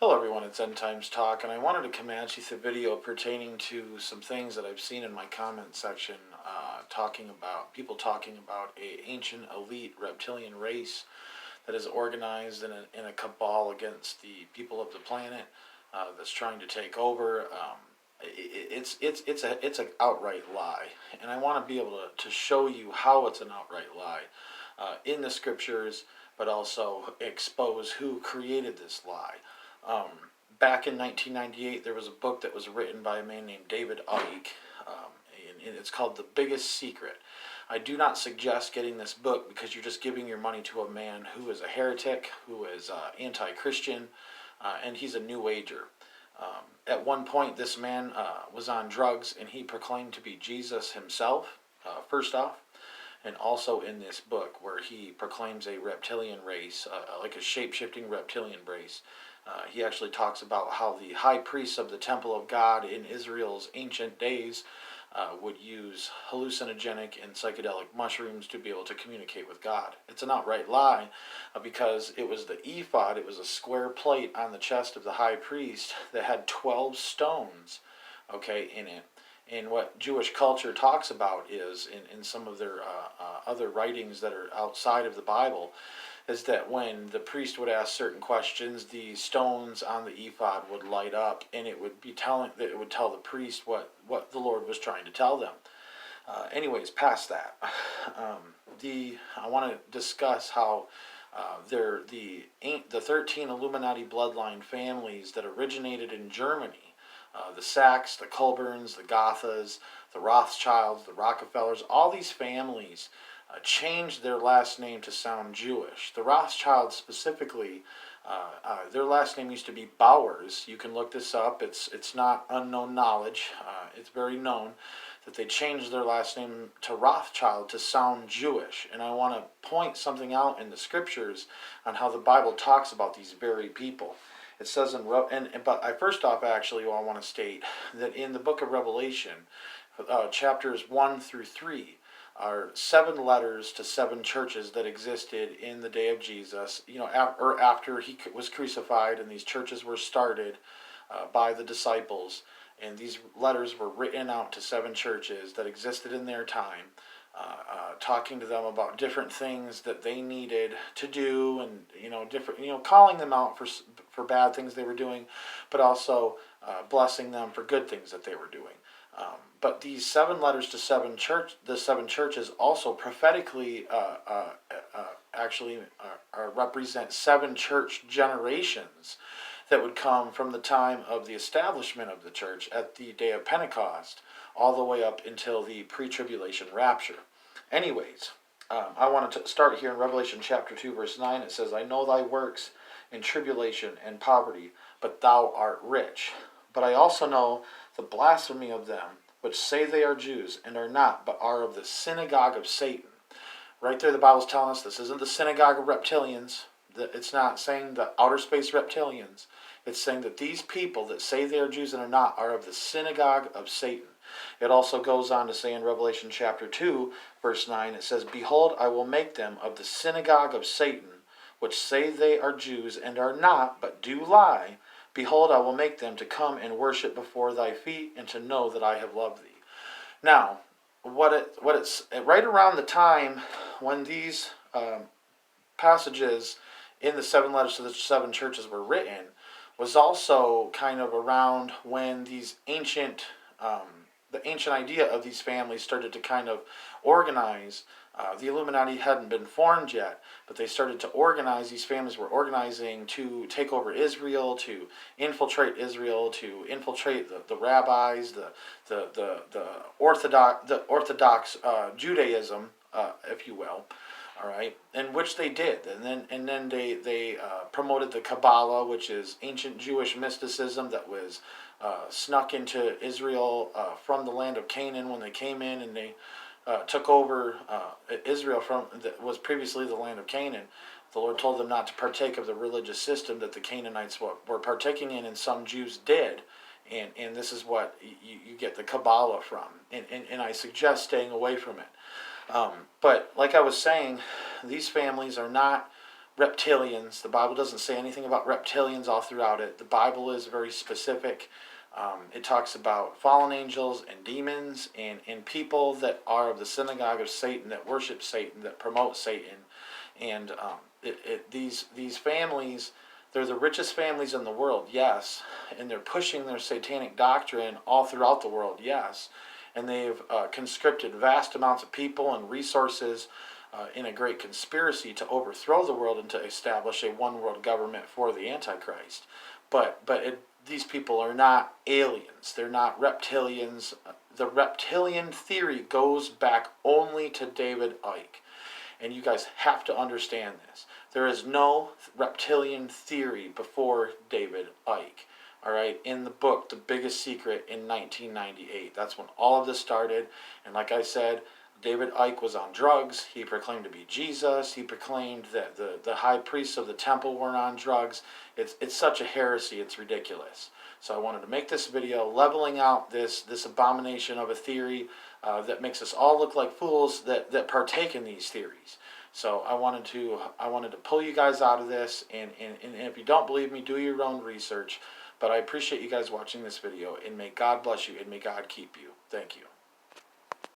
Hello everyone, it's End Times Talk, and I wanted to come at you with a video pertaining to some things that I've seen in my comment section, people talking about a ancient elite reptilian race that is organized in a cabal against the people of the planet, that's trying to take over. It's an outright lie, and I want to be able to show you how it's an outright lie in the scriptures, but also expose who created this lie. Um, Back in 1998, there was a book that was written by a man named David Icke, and it's called The Biggest Secret. I do not suggest getting this book because you're just giving your money to a man who is a heretic, who is anti-Christian, and he's a New Ager. At one point, this man was on drugs, and he proclaimed to be Jesus himself, first off, and also in this book where he proclaims a reptilian race, like a shape-shifting reptilian race. He actually talks about how the high priests of the temple of God in Israel's ancient days would use hallucinogenic and psychedelic mushrooms to be able to communicate with God. It's an outright lie because it was the ephod, it was a square plate on the chest of the high priest that had 12 stones, in it. And what Jewish culture talks about is, in some of their other writings that are outside of the Bible, is that when the priest would ask certain questions, the stones on the ephod would light up, and it would tell the priest what the Lord was trying to tell them. Anyways, past that, I want to discuss how the 13 Illuminati bloodline families that originated in Germany. The Sachs, the Colburns, the Gothas, the Rothschilds, the Rockefellers, all these families changed their last name to sound Jewish. The Rothschilds specifically, their last name used to be Bowers. You can look this up. It's not unknown knowledge. It's very known that they changed their last name to Rothschild to sound Jewish. And I want to point something out in the scriptures on how the Bible talks about these very people. It says first off, actually, I want to state that in the book of Revelation, chapters 1 through 3, are 7 letters to 7 churches that existed in the day of Jesus, or after he was crucified, and these churches were started by the disciples, and these letters were written out to 7 churches that existed in their time, talking to them about different things that they needed to do, and calling them out for bad things they were doing, but also blessing them for good things that they were doing. But these 7 letters to the 7 churches also prophetically represent 7 church generations that would come from the time of the establishment of the church at the day of Pentecost all the way up until the pre-tribulation rapture. Anyways, I want to start here in Revelation chapter 2, verse 9. It says, I know thy works in tribulation and poverty, but thou art rich. But I also know the blasphemy of them, which say they are Jews, and are not, but are of the synagogue of Satan. Right there, the Bible's telling us this isn't the synagogue of reptilians. It's not saying the outer space reptilians. It's saying that these people that say they are Jews and are not are of the synagogue of Satan. It also goes on to say in Revelation chapter 2, verse 9, it says, Behold, I will make them of the synagogue of Satan, which say they are Jews and are not, but do lie. Behold, I will make them to come and worship before thy feet, and to know that I have loved thee. Now, it's right around the time when these passages in the 7 letters to the 7 churches were written, was also kind of around when these the ancient idea of these families started to kind of organize. The Illuminati hadn't been formed yet, but they started to organize. These families were organizing to take over Israel, to infiltrate the rabbis, the Orthodox Judaism, if you will. All right, and which they did, and then they promoted the Kabbalah, which is ancient Jewish mysticism that was snuck into Israel from the land of Canaan when they came in, and they took over Israel that was previously the land of Canaan. The Lord told them not to partake of the religious system that the Canaanites were partaking in, and some Jews did. And this is what you get the Kabbalah from. And I suggest staying away from it. But like I was saying, these families are not reptilians. The Bible doesn't say anything about reptilians all throughout it. The Bible is very specific. It talks about fallen angels and demons and people that are of the synagogue of Satan, that worship Satan, that promote Satan. And these families, they're the richest families in the world, yes. And they're pushing their satanic doctrine all throughout the world, yes. And they've conscripted vast amounts of people and resources in a great conspiracy to overthrow the world and to establish a one world government for the Antichrist. But these people are not aliens. They're not reptilians. The reptilian theory goes back only to David Icke. And you guys have to understand this. There is no reptilian theory before David Icke. All right, in the book, The Biggest Secret in 1998. That's when all of this started. And like I said, David Icke was on drugs. He proclaimed to be Jesus. He proclaimed that the high priests of the temple were on drugs. It's such a heresy, it's ridiculous. So I wanted to make this video leveling out this abomination of a theory that makes us all look like fools that partake in these theories. So I wanted to pull you guys out of this, and if you don't believe me, do your own research. But I appreciate you guys watching this video, and may God bless you, and may God keep you. Thank you.